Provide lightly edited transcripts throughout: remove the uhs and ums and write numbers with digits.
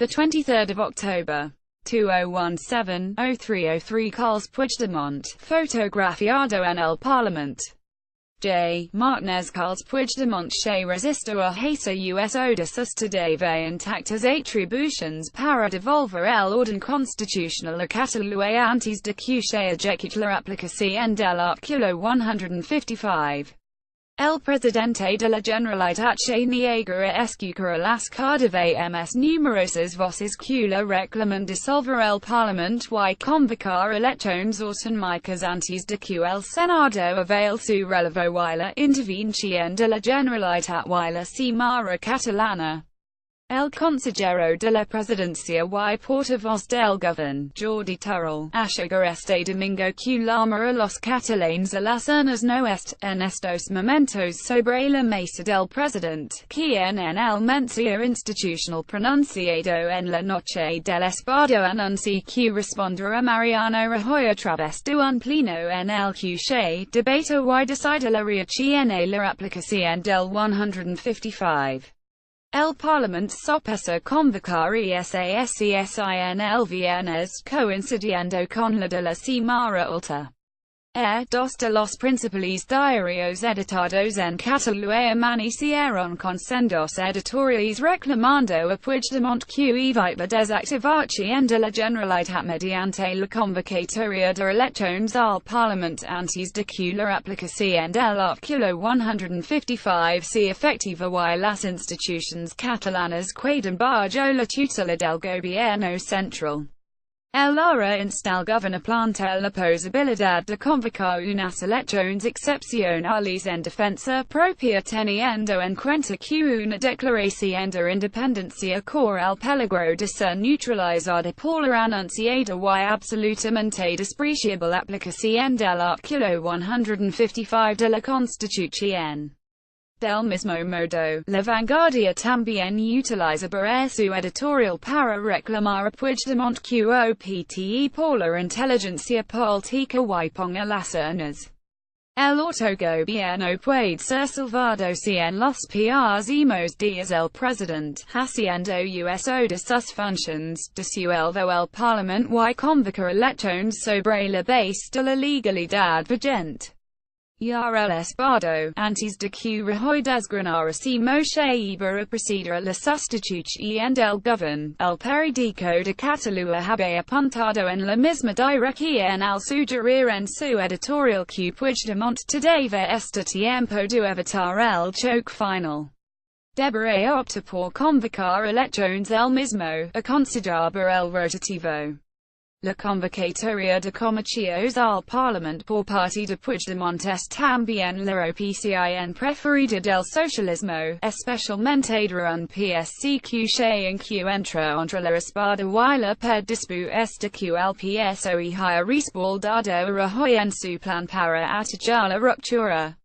the 23rd of October. 2017-0303 Carles Puigdemont, fotografiado en el Parlament. J. MART NEZCarles Puigdemont resiste o hacer uso de sus todav intactas atribuciones para devolver el orden constitucional a Cataluña antes de que se ejecute la aplicación del artículo 155. El presidente de la Generalitat se niega a escuchar las cada vez más numerosas voces que le reclaman disolver el Parlament y convocar elecciones autonómicas antes de que el Senado avail su relevo y la intervención de la Generalitat y la Cimara catalana. El consejero de la presidencia y portavoz del gobierno, Jordi Turull, aseguró este domingo que llama a los catalanes a las urnas no en estos momentos sobre la mesa del presidente, quien en el mensaje institucional pronunciado en la noche del sábado anunció que responderá a Mariano Rajoy a través de un pleno en el que se debate y decide la reacción a la aplicación del 155. El Parlament sopesa convocar elecciones el viernes, coincidiendo con la de la Cimara Alta. Dos de los principales diarios editados en Cataluña amanecieron con sendos editoriales reclamando a Puigdemont que evite la desactivación de la Generalitat mediante la convocatoria de elecciones al Parlament antes de que la aplicación del artículo 155 sea efectiva y las instituciones catalanas queden bajo la tutela del gobierno central. El ahora instal gobierno plantea la posibilidad de convocar unas elecciones excepcionales en defensa propia teniendo en cuenta que una declaración de independencia corre el peligro de ser neutralizada por la anunciada y absolutamente despreciable aplicación del artículo 155 de la Constitución. Del mismo modo, La Vanguardia también utiliza su editorial para reclamar a Puigdemont que opte por la inteligencia política y ponga las urnas. El autogobierno puede ser salvado si en los próximos días el presidente, haciendo uso de sus funciones, disuelve el Parlament y convoca elecciones sobre la base de la legalidad vigente. Y el sábado, antes de que Rajoy desgranara si se iba a proceder a la sustitución del gobierno, el periódico de Cataluña había apuntado en la misma dirección al sugerir en su editorial que Puigdemont todavía este tiempo de evitar el choque final. Debería optar por convocar elecciones él mismo, a considerar el rotativo. La convocatoria de comicios al Parlament por parte de Puigdemont es también la opción preferida del socialismo, especialmente durante PSC que se encuentra entre la espada y la pared después de que el PSOE haya respaldado a Rajoy en su plan para atajar la ruptura.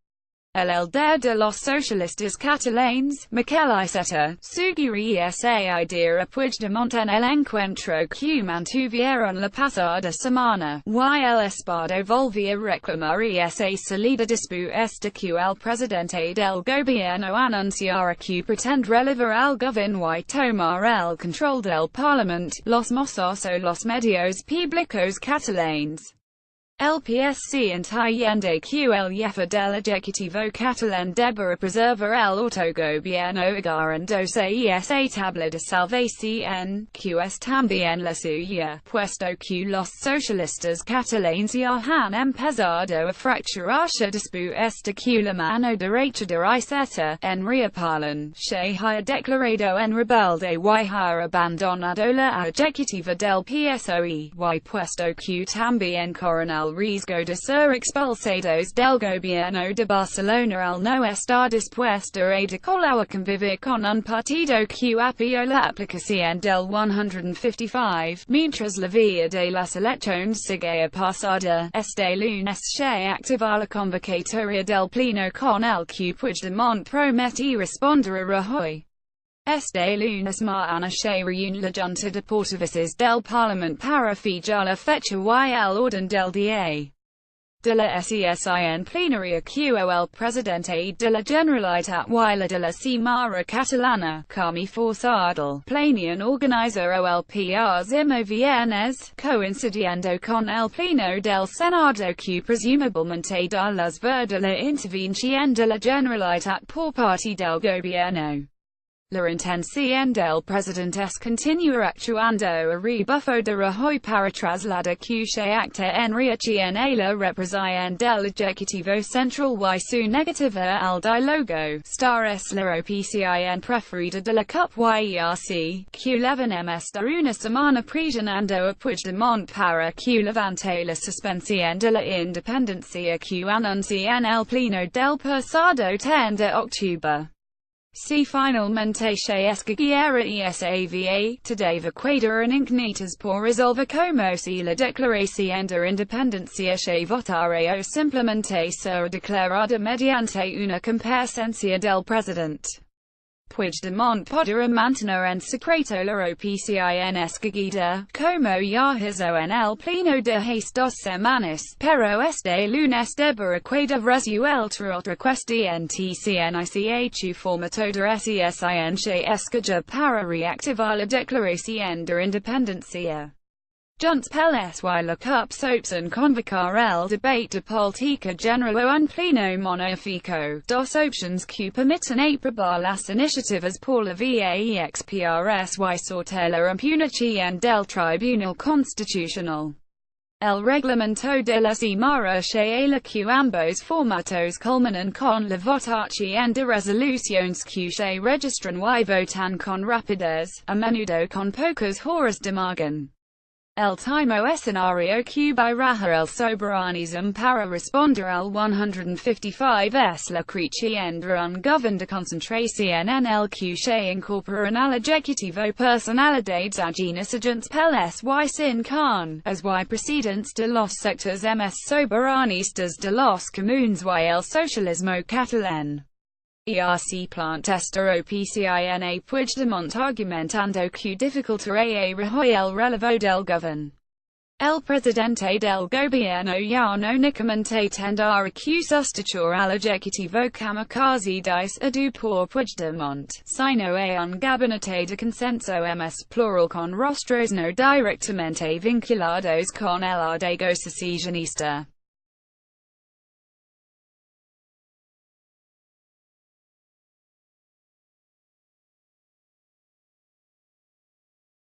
El líder de los socialistas catalanes, Miquel Iceta, sugirió esa idea a Puigdemont en el encuentro que mantuvieron la pasada semana, y el sábado volvió a reclamar esa salida después de que el presidente del gobierno anunciara que pretende relevar al gobierno y tomar el control del Parlament, los mozos o los medios públicos catalanes. El PSC entiende que el jefe del Ejecutivo catalán deberá preservar el autogobierno agarrándose esa tabla de salvación, que es también la suya, puesto que los socialistas catalanes ya han empezado a fracturarse después de que la mano derecha de Iceta, Enrique Parlament, se haya declarado en rebelde y haya abandonado la ejecutiva del PSOE, y puesto que también coronel riesgo de ser expulsados del gobierno de Barcelona al no estar dispuesto a convivir con un partido que apoyó la aplicación del 155, mientras la vía de las elecciones sigue pasada. Este lunes se activa la convocatoria del pleno con el que Puigdemont promete responder a Rajoy. Este lunes mañana se reúne la Junta de Portavoces del Parlament para fijar la fecha y el orden del día. de la session plenaria qual presidente de la Generalitat y de la Cimara Catalana, Carme Forçadal, planian organizer el próximo viernes, coincidiendo con el pleno del Senado que presumiblemente da luz verde la intervención de la Generalitat por parte del gobierno. La intención del presidente es continuar actuando a rebufo de Rajoy para trasladar que acta en reacción a la represión del Ejecutivo Central y su negativa al diálogo. Star es la opción preferida de la CUP y ERC, que llevan esta una semana presionando a Puigdemont para que levante la suspensión de la independencia que anuncia en el pleno del pasado 10 de octubre. Si finalmente se escogiera esa todav quedaran incógnitas por resolver como si la declaración de independencia se votara o simplemente será declarada mediante una comparecencia del presidente. Puigdemont podrá mantener en secreto la opción escogida, como ya hizo en el pleno de hace 2 semanas, pero este lunes deberá quedar resuelta otra cuestión tcnichu formato de session se escoger para reactivar la declaración de independencia. Junts pel y la CUP optan convocar el debate de política general o un pleno monográfico, dos opciones que permiten aprobar las iniciativas por la vía exprs y sortear la impugnación del Tribunal Constitucional. El reglamento de la Cimara señala que ambos formatos culminan con la votación de resoluciones que se registran y votan con rapidez, a menudo con pocas horas de margen. El timo escenario que baraja el soberanismo para responder al 155 es la creación de un gobierno de concentración en el que se incorporan al ejecutivo personalidades ajenas a Junts pel y sin carn, as y presidentes de los sectores más soberanistas de los comunes y el socialismo catalán. ERC plant esta opción a Puigdemont argumentando que dificultará Rajoy el relevo del gobierno. El presidente del gobierno ya no únicamente tendrá que sustituir al ejecutivo kamikaze decidido por Puigdemont, sino a un gabinete de consenso más plural con rostros no directamente vinculados con el ardego secesionista.